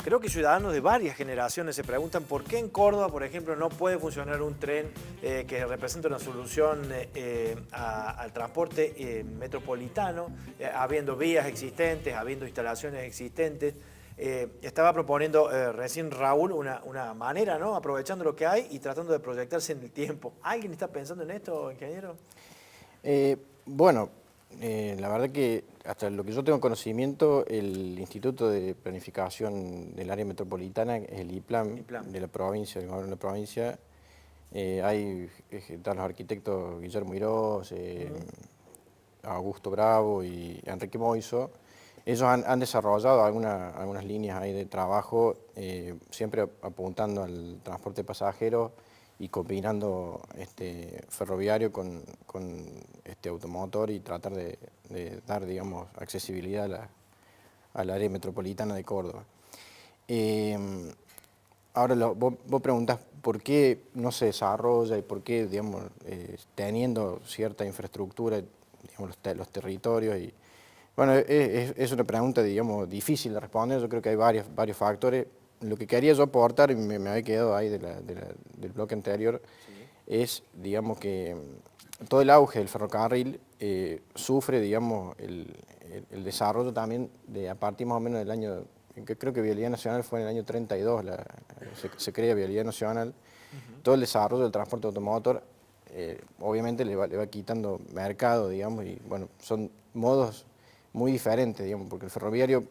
Creo que ciudadanos de varias generaciones se preguntan por qué en Córdoba, por ejemplo, no puede funcionar un tren que representa una solución al transporte metropolitano, habiendo vías existentes, habiendo instalaciones existentes. Estaba proponiendo recién Raúl una manera, ¿no? Aprovechando lo que hay y tratando de proyectarse en el tiempo. ¿Alguien está pensando en esto, ingeniero? Bueno, la verdad que hasta lo que yo tengo conocimiento, el Instituto de Planificación del Área Metropolitana, es el IPLAM, IPLAM. de la provincia, del gobierno de la provincia. Están los arquitectos Guillermo Irós, Augusto Bravo y Enrique Moiso. Ellos han desarrollado algunas líneas ahí de trabajo, siempre apuntando al transporte de pasajeros y combinando ferroviario con automotor y tratar de dar, digamos, accesibilidad al área metropolitana de Córdoba. Ahora vos preguntás por qué no se desarrolla y por qué, digamos, teniendo cierta infraestructura, digamos, los territorios. Bueno, es una pregunta, digamos, difícil de responder. Yo creo que hay varios factores. Lo que quería yo aportar, y me había quedado ahí del bloque anterior, Sí. es, digamos, que todo el auge del ferrocarril sufre, digamos, el desarrollo también a partir más o menos del año, que creo que Vialidad Nacional fue en el año 32, se crea Vialidad Nacional. Todo el desarrollo del transporte automotor, obviamente le va quitando mercado, digamos, y bueno, son modos muy diferentes, digamos, porque el ferroviario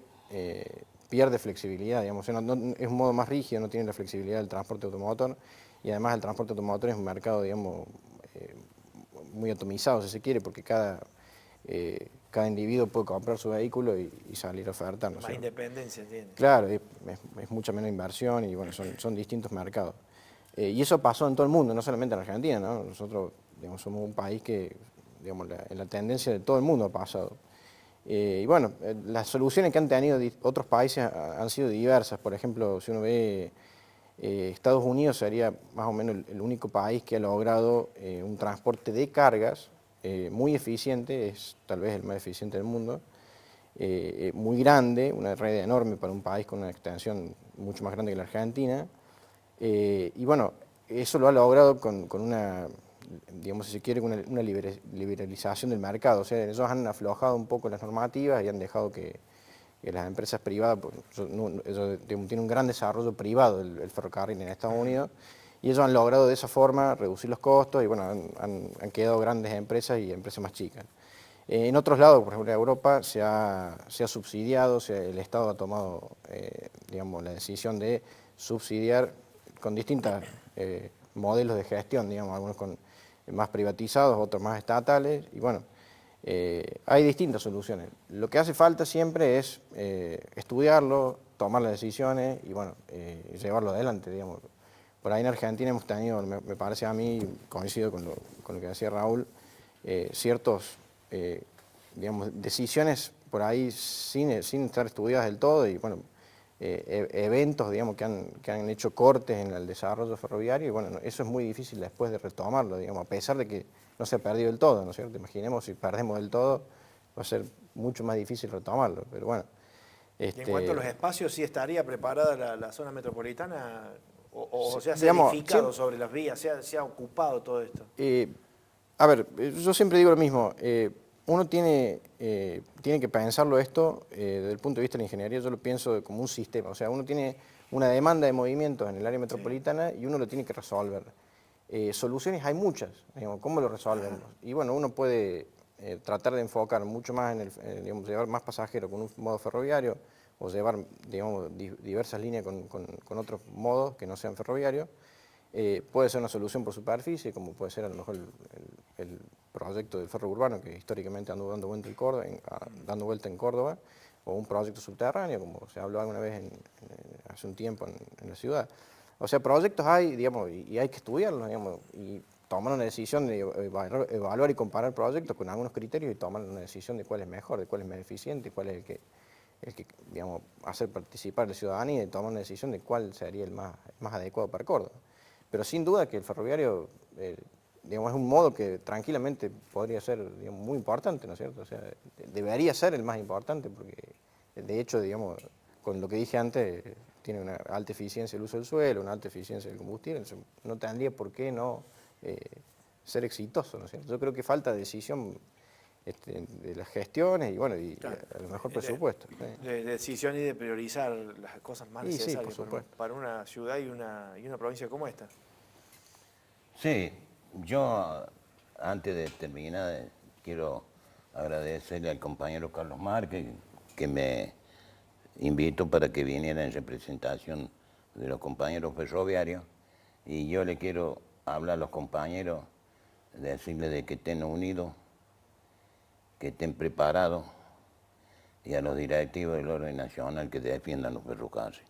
pierde flexibilidad, digamos, es un modo más rígido, no tiene la flexibilidad del transporte automotor, y además el transporte automotor es un mercado, digamos, muy atomizado, si se quiere, porque cada individuo puede comprar su vehículo y salir a ofertar, ¿no es Más cierto? independencia tiene. Claro, es mucha menos inversión y bueno, son distintos mercados. Y eso pasó en todo el mundo, no solamente en Argentina, ¿no? Nosotros, digamos, somos un país que, digamos, en la tendencia de todo el mundo ha pasado. Y bueno, las soluciones que han tenido otros países han sido diversas. Por ejemplo, si uno ve, Estados Unidos sería más o menos el único país que ha logrado un transporte de cargas muy eficiente, es tal vez el más eficiente del mundo, muy grande, una red enorme para un país con una extensión mucho más grande que la Argentina. Y bueno, eso lo ha logrado con una, digamos, si se quiere, una liberalización del mercado. O sea, ellos han aflojado un poco las normativas y han dejado que las empresas privadas, pues, ellos tienen un gran desarrollo privado el ferrocarril en Estados Unidos, y ellos han logrado de esa forma reducir los costos y bueno, han quedado grandes empresas y empresas más chicas. En otros lados, por ejemplo en Europa, se ha subsidiado, el Estado ha tomado digamos, la decisión de subsidiar con distintos modelos de gestión, digamos, algunos más privatizados, otros más estatales, y bueno, hay distintas soluciones. Lo que hace falta siempre es estudiarlo, tomar las decisiones y bueno, llevarlo adelante, digamos. Por ahí en Argentina hemos tenido, me parece a mí, coincido con lo que decía Raúl, ciertos, digamos, decisiones por ahí sin estar estudiadas del todo y bueno, eventos, digamos, que han hecho cortes en el desarrollo ferroviario y bueno, eso es muy difícil después de retomarlo, digamos, a pesar de que no se ha perdido del todo, ¿no es cierto? Imaginemos si perdemos del todo, va a ser mucho más difícil retomarlo, pero bueno. Y en cuanto a los espacios, ¿sí estaría preparada la zona metropolitana? ¿O se ha Digamos, edificado sobre las vías? ¿Se ha ocupado todo esto? A ver, yo siempre digo lo mismo, uno tiene que pensarlo esto desde el punto de vista de la ingeniería, yo lo pienso como un sistema, o sea, uno tiene una demanda de movimientos en el área metropolitana y uno lo tiene que resolver. Soluciones hay muchas, digamos, ¿cómo lo resolvemos? Y bueno, uno puede tratar de enfocar mucho más digamos, llevar más pasajeros con un modo ferroviario o llevar, digamos, diversas líneas con otros modos que no sean ferroviarios. Puede ser una solución por superficie, como puede ser a lo mejor el proyecto del ferro urbano que históricamente ando dando vuelta en Córdoba, o un proyecto subterráneo, como se habló alguna vez hace un tiempo en la ciudad. O sea, proyectos hay, digamos, y hay que estudiarlos, digamos, y tomar una decisión de evaluar y comparar proyectos con algunos criterios y tomar una decisión de cuál es mejor, de cuál es más eficiente, cuál es el que digamos, hacer participar a la ciudadanía y tomar una decisión de cuál sería el más adecuado para Córdoba. Pero sin duda que el ferroviario, digamos, es un modo que tranquilamente podría ser, digamos, muy importante, ¿no es cierto? O sea, debería ser el más importante porque, de hecho, digamos, con lo que dije antes, tiene una alta eficiencia el uso del suelo, una alta eficiencia del combustible, entonces no tendría por qué no ser exitoso, ¿no es cierto? Yo creo que falta decisión de las gestiones y, bueno, y Claro. a lo mejor presupuesto. De decisión y de priorizar las cosas más Y sí, necesarias por supuesto. para una ciudad y una provincia como esta. Sí, yo antes de terminar quiero agradecerle al compañero Carlos Márquez que me invitó para que viniera en representación de los compañeros ferroviarios y yo le quiero hablar a los compañeros, decirles de que estén unidos, que estén preparados y a los directivos del orden nacional que defiendan los ferrocarriles.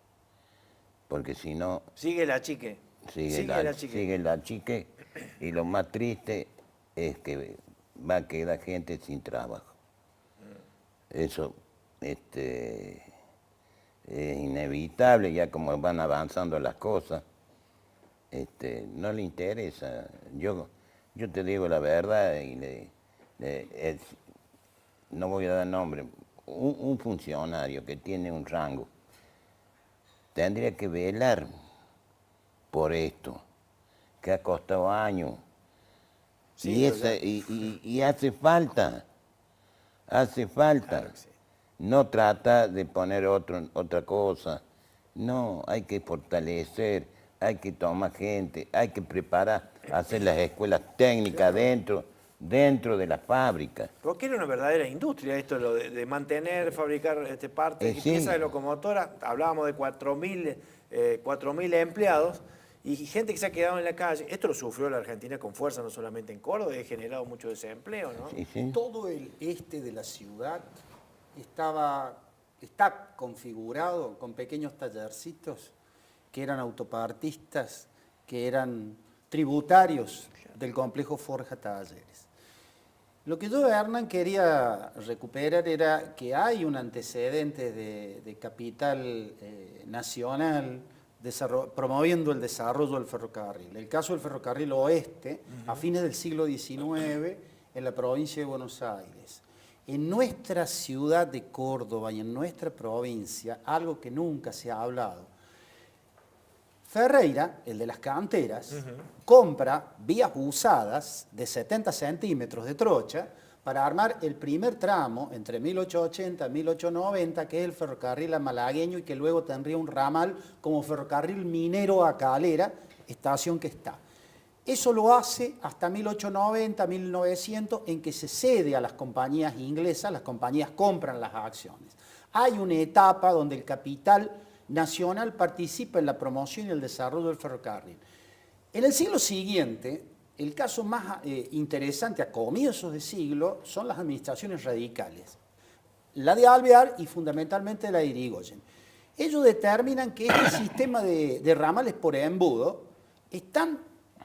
Porque si no, Sigue la chique. sigue la chique y lo más triste es que va a quedar gente sin trabajo. Eso es inevitable, ya como van avanzando las cosas, no le interesa. Yo te digo la verdad y no voy a dar nombre, un funcionario que tiene un rango tendría que velar por esto, que ha costado años. Sí, Y hace falta. Claro que sí. No trata de poner otra cosa. No, hay que fortalecer, hay que tomar gente, hay que preparar, hacer las escuelas técnicas dentro de la fábrica. Porque era una verdadera industria esto, lo de mantener, fabricar partes y Sí. piezas de locomotora. Hablábamos de 4.000 empleados y gente que se ha quedado en la calle. Esto lo sufrió la Argentina con fuerza, no solamente en Córdoba, y ha generado mucho desempleo, ¿no? Sí. Todo el este de la ciudad está configurado con pequeños tallercitos que eran autopartistas, que eran tributarios del complejo Forja Talleres. Lo que yo, Hernán, quería recuperar era que hay un antecedente de capital nacional promoviendo el desarrollo del ferrocarril. El caso del ferrocarril oeste, a fines del siglo XIX, en la provincia de Buenos Aires. En nuestra ciudad de Córdoba y en nuestra provincia, algo que nunca se ha hablado, Ferreira, el de las canteras, compra vías usadas de 70 centímetros de trocha para armar el primer tramo entre 1880 y 1890, que es el ferrocarril a Malagueño y que luego tendría un ramal como ferrocarril minero a Calera, estación que está. Eso lo hace hasta 1890, 1900, en que se cede a las compañías inglesas, las compañías compran las acciones. Hay una etapa donde el capital nacional participa en la promoción y el desarrollo del ferrocarril. En el siglo siguiente, el caso más interesante a comienzos de siglo son las administraciones radicales. La de Alvear y fundamentalmente la de Irigoyen. Ellos determinan que este sistema de ramales por embudo están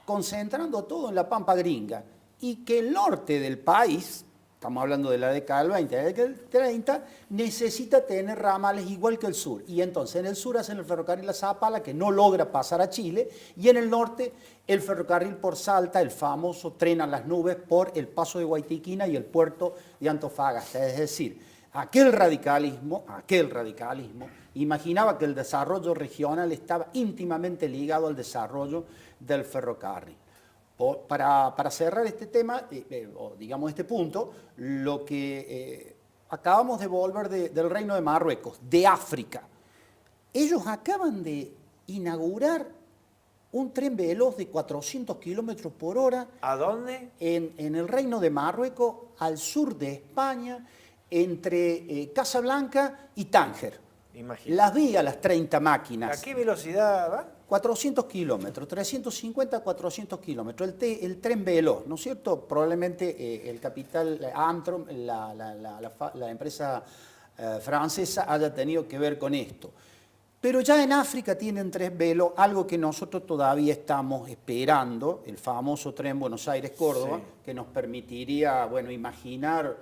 concentrando todo en la Pampa Gringa y que el norte del país, estamos hablando de la década del 20, la década del 30, necesita tener ramales igual que el sur. Y entonces en el sur hacen el ferrocarril a Zapala, que no logra pasar a Chile, y en el norte el ferrocarril por Salta, el famoso tren a las nubes por el paso de Guaitiquina y el puerto de Antofagasta. Es decir, aquel radicalismo imaginaba que el desarrollo regional estaba íntimamente ligado al desarrollo del ferrocarril. Para cerrar este tema, o digamos este punto, lo que acabamos de volver del Reino de Marruecos, de África. Ellos acaban de inaugurar un tren veloz de 400 kilómetros por hora. ¿A dónde? En el Reino de Marruecos, al sur de España, entre Casablanca y Tánger. Imagínate. Las vi a las 30 máquinas. ¿A qué velocidad va? 400 kilómetros, 350 a 400 kilómetros, el tren veloz, ¿no es cierto? Probablemente el capital Amtron, la empresa francesa, haya tenido que ver con esto. Pero ya en África tienen tren veloz, algo que nosotros todavía estamos esperando, el famoso tren Buenos Aires-Córdoba, Sí. que nos permitiría, bueno, imaginar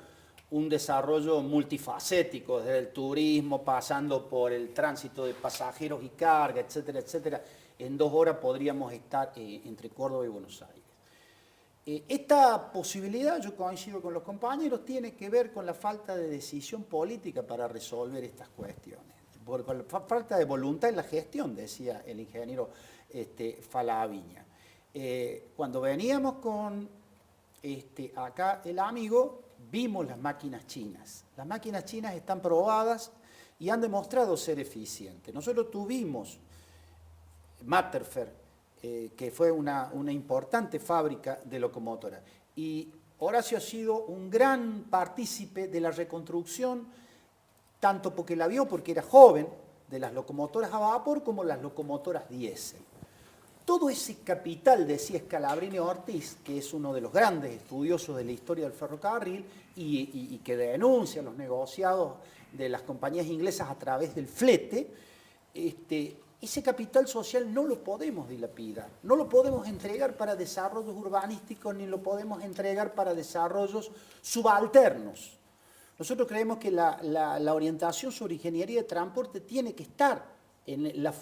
un desarrollo multifacético, desde el turismo, pasando por el tránsito de pasajeros y carga, etcétera, etcétera. En 2 horas podríamos estar entre Córdoba y Buenos Aires. Esta posibilidad, yo coincido con los compañeros, tiene que ver con la falta de decisión política para resolver estas cuestiones. por la falta de voluntad en la gestión, decía el ingeniero Falaviña. Cuando veníamos con acá el amigo, vimos las máquinas chinas. Las máquinas chinas están probadas y han demostrado ser eficientes. Nosotros tuvimos Matterfer, que fue una importante fábrica de locomotoras. Y Horacio ha sido un gran partícipe de la reconstrucción, tanto porque la vio porque era joven, de las locomotoras a vapor como las locomotoras diésel. Todo ese capital, decía Scalabrini Ortiz, que es uno de los grandes estudiosos de la historia del ferrocarril y que denuncia los negociados de las compañías inglesas a través del flete, ese capital social no lo podemos dilapidar, no lo podemos entregar para desarrollos urbanísticos ni lo podemos entregar para desarrollos subalternos. Nosotros creemos que la orientación sobre ingeniería de transporte tiene que estar en el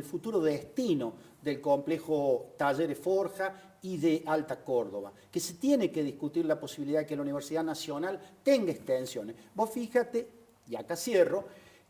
futuro destino del complejo Talleres Forja y de Alta Córdoba, que se tiene que discutir la posibilidad de que la Universidad Nacional tenga extensiones. Vos fíjate, y acá cierro,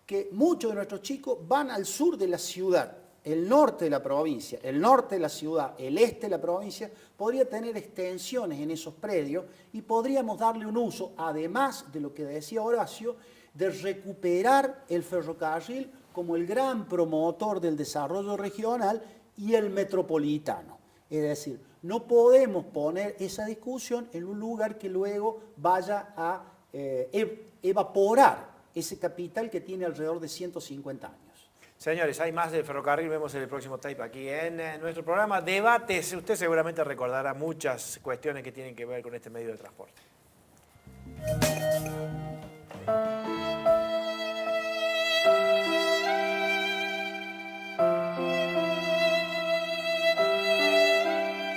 que muchos de nuestros chicos van al sur de la ciudad, el norte de la provincia, el norte de la ciudad, el este de la provincia, podría tener extensiones en esos predios y podríamos darle un uso, además de lo que decía Horacio, de recuperar el ferrocarril como el gran promotor del desarrollo regional y el metropolitano. Es decir, no podemos poner esa discusión en un lugar que luego vaya a evaporar ese capital que tiene alrededor de 150 años. Señores, hay más del ferrocarril, vemos en el próximo tape aquí en nuestro programa. Debates, usted seguramente recordará muchas cuestiones que tienen que ver con este medio de transporte.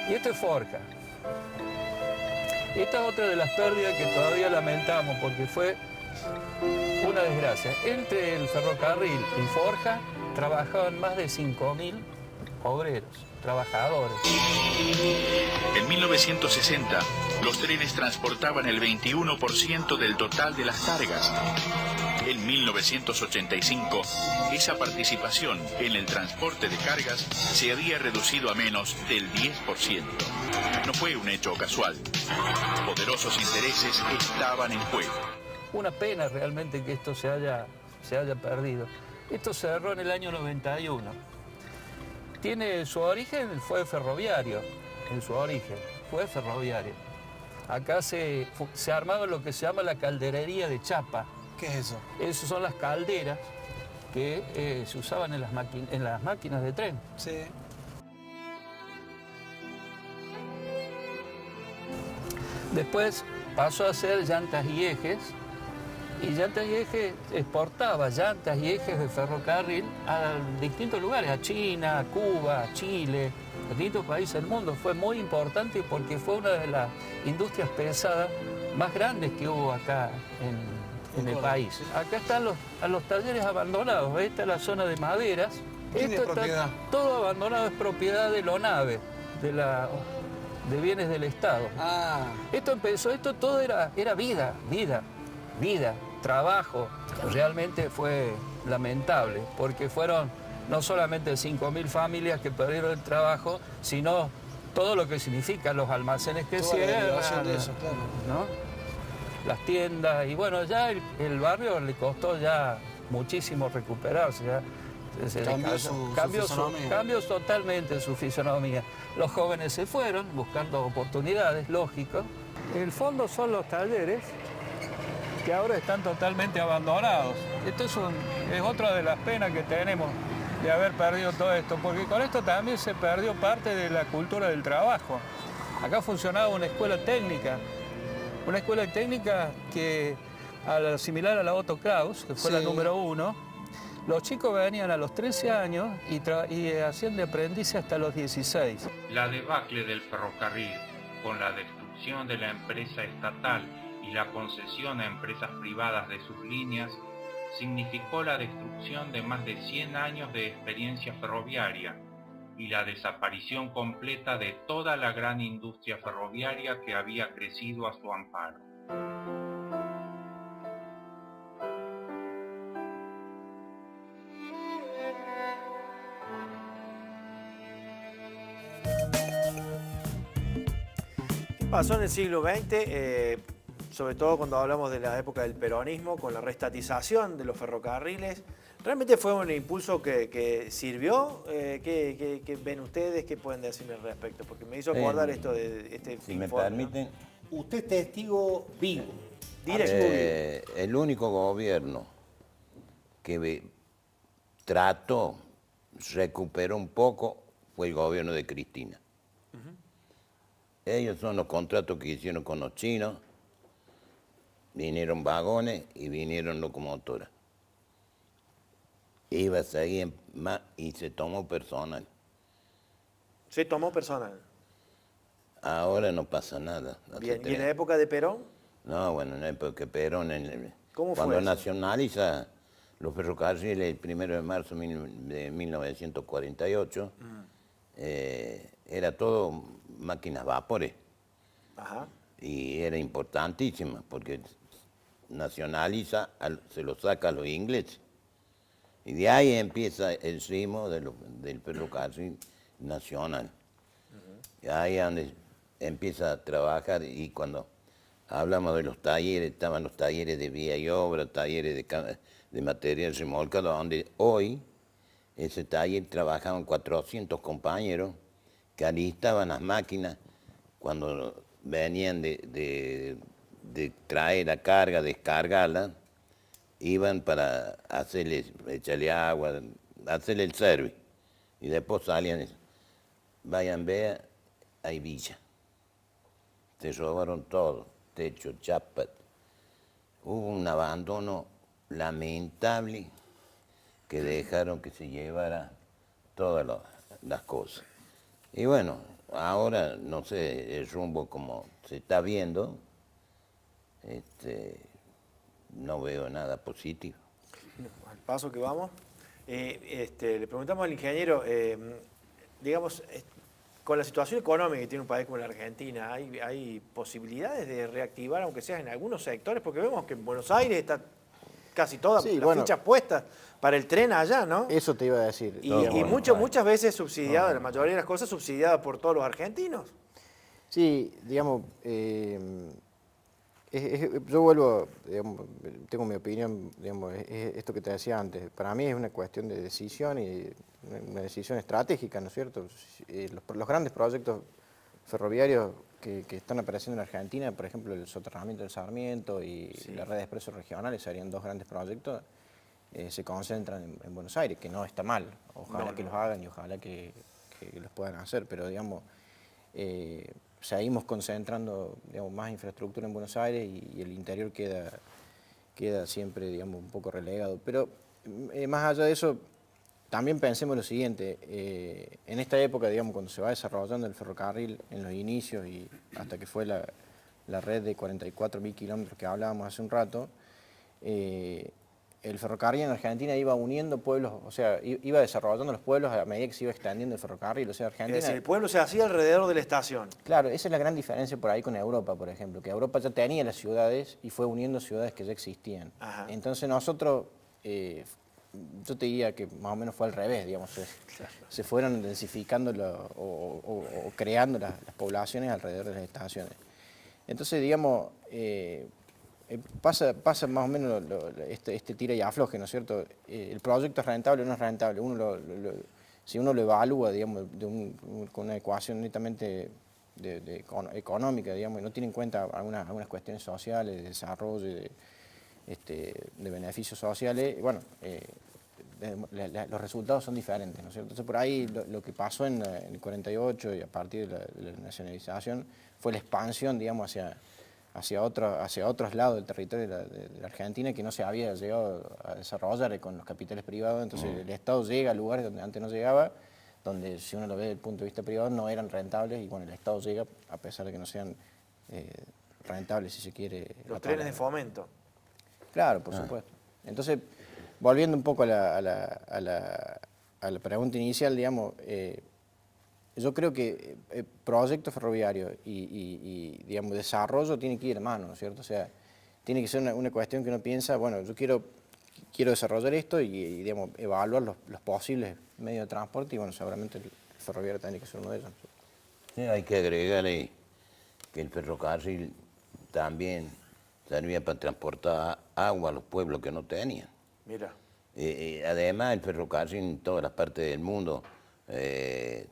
Y esto es Forja. Esta es otra de las pérdidas que todavía lamentamos porque fue una desgracia. Entre el ferrocarril y Forja trabajaban más de 5.000 obreros, trabajadores. En 1960, los trenes transportaban el 21% del total de las cargas. En 1985, esa participación en el transporte de cargas se había reducido a menos del 10%. No fue un hecho casual. Poderosos intereses estaban en juego. Una pena realmente que esto se haya perdido. Esto se cerró en el año 91. Tiene su origen, fue ferroviario, en su origen, fue ferroviario. Acá se armaba lo que se llama la calderería de chapa. ¿Qué es eso? Esas son las calderas que se usaban en las máquinas de tren. Sí. Después pasó a ser llantas y ejes, y llantas y ejes exportaba llantas y ejes de ferrocarril a distintos lugares, a China, a Cuba, a Chile, a distintos países del mundo. Fue muy importante porque fue una de las industrias pesadas más grandes que hubo acá en el país. Acá están los talleres abandonados. Esta es la zona de maderas. ¿Quién es propiedad? Todo abandonado, es propiedad de la ONAVE, de bienes del Estado. Ah. Esto todo era vida, trabajo. Realmente fue lamentable, porque fueron no solamente 5.000 familias que perdieron el trabajo, sino todo lo que significa los almacenes que Toda la cierran, derivación de eso, claro. ¿no? Las tiendas, y bueno, ya el barrio le costó ya muchísimo recuperarse. Ya. Cambió totalmente su fisonomía. Los jóvenes se fueron buscando oportunidades, lógico. El fondo son los talleres que ahora están totalmente abandonados. Esto es otra de las penas que tenemos de haber perdido todo esto, porque con esto también se perdió parte de la cultura del trabajo. Acá funcionaba una escuela técnica que, similar a la Otto Kraus, que fue la número 1, los chicos venían a los 13 años y hacían de aprendiz hasta los 16. La debacle del ferrocarril, con la destrucción de la empresa estatal y la concesión a empresas privadas de sus líneas, significó la destrucción de más de 100 años de experiencia ferroviaria y la desaparición completa de toda la gran industria ferroviaria que había crecido a su amparo. pasó en el siglo XX? Sobre todo cuando hablamos de la época del peronismo, con la reestatización de los ferrocarriles. ¿Realmente fue un impulso que sirvió? ¿Qué ven ustedes? ¿Qué pueden decirme al respecto? Porque me hizo acordar esto de este Si me informe, ¿no? permiten, Usted es testigo vivo. Directo. el único gobierno que trató, recuperó un poco, fue el gobierno de Cristina. Ellos son los contratos que hicieron con los chinos, vinieron vagones y vinieron locomotoras. Iba a seguir más y se tomó personal. Se tomó personal. Ahora no pasa nada. Bien. ¿Y en la época de Perón? No, bueno, en la época que Perón, ¿Cómo fue cuando eso? nacionaliza los ferrocarriles el 1 de marzo de 1948, era todo máquinas vapores. Ajá. Y era importantísima porque nacionaliza, se lo saca a los ingleses. Y de ahí empieza el ritmo del ferrocarril nacional. Y ahí es donde empieza a trabajar, y cuando hablamos de los talleres, estaban los talleres de vía y obra, talleres de material remolcado, donde hoy ese taller trabajaban 400 compañeros que alistaban las máquinas cuando venían de traer la carga, descargarla, iban para echarle agua, hacerle el service. Y después salían, vayan, vea, hay villa. Se robaron todo, techo, chapas. Hubo un abandono lamentable que dejaron que se llevara todas las cosas. Y bueno, ahora, no sé, el rumbo como se está viendo, no veo nada positivo. Al paso que vamos, le preguntamos al ingeniero, digamos, con la situación económica que tiene un país como la Argentina, ¿hay posibilidades de reactivar, aunque sea en algunos sectores? Porque vemos que en Buenos Aires está casi todas Sí, las bueno. fichas puestas para el tren allá, ¿no? Eso te iba a decir. Y bueno, muchas veces subsidiada, la mayoría de las cosas subsidiada por todos los argentinos. Sí, digamos, yo vuelvo, digamos, tengo mi opinión, digamos, es esto que te decía antes. Para mí es una cuestión de decisión y una decisión estratégica, ¿no es cierto? Los grandes proyectos ferroviarios que están apareciendo en Argentina, por ejemplo, el soterramiento del Sarmiento y la red de expresos regionales, serían dos grandes proyectos, se concentran en Buenos Aires, que no está mal. Ojalá que los hagan y ojalá que los puedan hacer, pero digamos, seguimos concentrando, digamos, más infraestructura en Buenos Aires y el interior queda siempre, digamos, un poco relegado. Pero más allá de eso, también pensemos lo siguiente, en esta época, digamos, cuando se va desarrollando el ferrocarril en los inicios y hasta que fue la red de 44.000 kilómetros que hablábamos hace un rato, el ferrocarril en Argentina iba uniendo pueblos, o sea, iba desarrollando los pueblos a medida que se iba extendiendo el ferrocarril. O sea, Argentina... Es decir, el pueblo se hacía alrededor de la estación. Claro, esa es la gran diferencia por ahí con Europa, por ejemplo, que Europa ya tenía las ciudades y fue uniendo ciudades que ya existían. Ajá. Entonces nosotros, yo te diría que más o menos fue al revés, digamos, se fueron densificando o creando las poblaciones alrededor de las estaciones. Entonces, digamos, pasa más o menos este tira y afloje, ¿no es cierto? El proyecto es rentable o no es rentable. Si uno lo evalúa, digamos, con una ecuación netamente económica, digamos, y no tiene en cuenta algunas cuestiones sociales, de desarrollo, de beneficios sociales, bueno, los resultados son diferentes, ¿no es cierto? Entonces, por ahí lo que pasó en el 48 y a partir de la nacionalización fue la expansión, digamos, hacia otros lados del territorio de la Argentina que no se había llegado a desarrollar con los capitales privados. Entonces el Estado llega a lugares donde antes no llegaba, donde si uno lo ve desde el punto de vista privado no eran rentables, y bueno, el Estado llega a pesar de que no sean rentables, si se quiere. Los trenes de fomento. Claro, por supuesto. Entonces, volviendo un poco a la pregunta inicial, digamos, yo creo que proyecto ferroviario y digamos, desarrollo tiene que ir de mano, ¿no es cierto? O sea, tiene que ser una cuestión que uno piensa, bueno, yo quiero desarrollar esto y digamos, evaluar los posibles medios de transporte, y bueno, seguramente el ferroviario tiene que ser uno de ellos. Sí, hay que agregar ahí que el ferrocarril también servía para transportar agua a los pueblos que no tenían. Mira. Además, el ferrocarril en todas las partes del mundo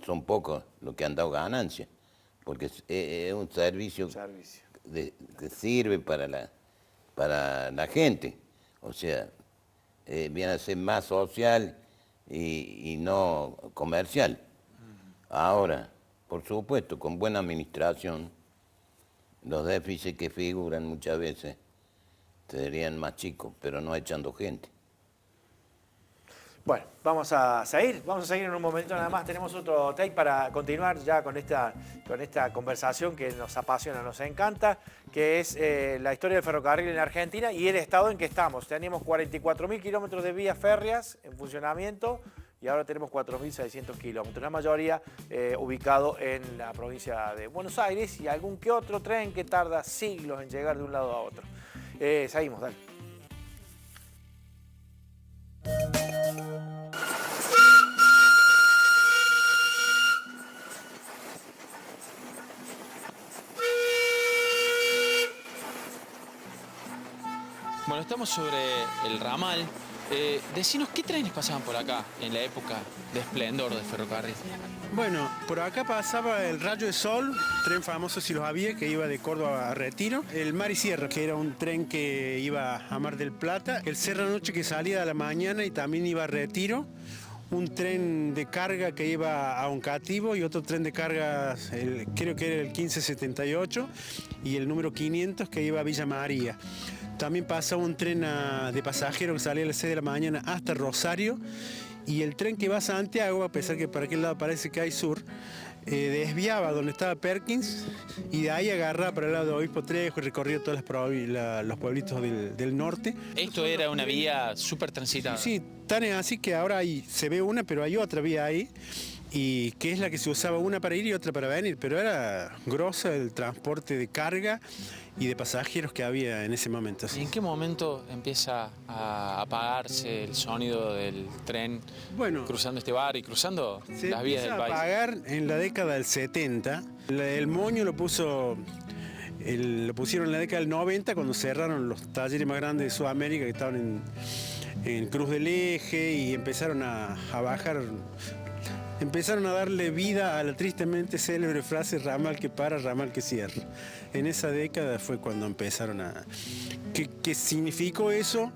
son pocos los que han dado ganancias, porque es un servicio que sirve para la gente. O sea, viene a ser más social y no comercial. Ahora, por supuesto, con buena administración, los déficits que figuran muchas veces serían más chicos, pero no echando gente. Bueno, vamos a seguir en un momento nada más. Tenemos otro take para continuar ya con esta conversación que nos apasiona, nos encanta, que es la historia del ferrocarril en Argentina y el estado en que estamos. Teníamos 44.000 kilómetros de vías férreas en funcionamiento y ahora tenemos 4.600 kilómetros, la mayoría ubicado en la provincia de Buenos Aires y algún que otro tren que tarda siglos en llegar de un lado a otro. Seguimos, dale. Bueno, estamos sobre el ramal. Decinos, ¿qué trenes pasaban por acá en la época de esplendor del ferrocarril? Bueno, por acá pasaba el Rayo de Sol, tren famoso si los había, que iba de Córdoba a Retiro. El Mar y Sierra, que era un tren que iba a Mar del Plata. El Serra Noche, que salía a la mañana y también iba a Retiro. Un tren de carga que iba a Oncativo y otro tren de carga, creo que era el 1578, y el número 500 que iba a Villa María. También pasaba un tren de pasajeros que salía a las 6 de la mañana hasta Rosario, y el tren que va a Santiago, a pesar que para aquel lado parece que hay sur, desviaba donde estaba Perkins y de ahí agarraba para el lado de Obispo Trejo y recorría todos los pueblitos del norte. Esto era una vía súper transitada. Sí, tan es así que ahora se ve una, pero hay otra vía ahí, y que es la que se usaba, una para ir y otra para venir, pero era grosa el transporte de carga y de pasajeros que había en ese momento. ¿Y en qué momento empieza a apagarse el sonido del tren cruzando este barrio y cruzando las vías del país? Se empieza a apagar en la década del 70. El moño lo pusieron en la década del 90, cuando cerraron los talleres más grandes de Sudamérica, que estaban en Cruz del Eje, y empezaron a bajar. Empezaron a darle vida a la tristemente célebre frase ramal que para, ramal que cierra. En esa década fue cuando empezaron ¿Qué significó eso?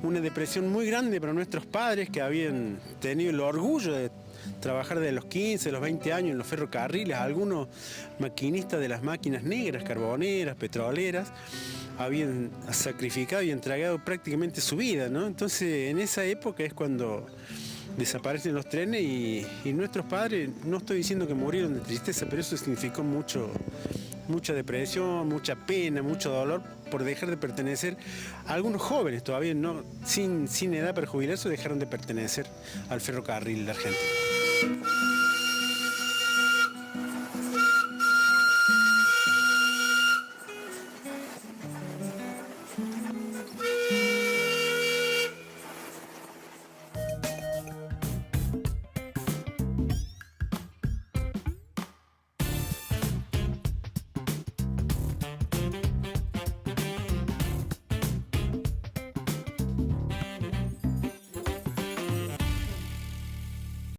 Una depresión muy grande para nuestros padres, que habían tenido el orgullo de trabajar de los 15, los 20 años en los ferrocarriles. Algunos maquinistas de las máquinas negras, carboneras, petroleras, habían sacrificado y entregado prácticamente su vida, ¿no? Entonces, en esa época es cuando desaparecen los trenes y nuestros padres, no estoy diciendo que murieron de tristeza, pero eso significó mucha depresión, mucha pena, mucho dolor por dejar de pertenecer. Algunos jóvenes todavía sin edad para jubilarse dejaron de pertenecer al ferrocarril de Argentina.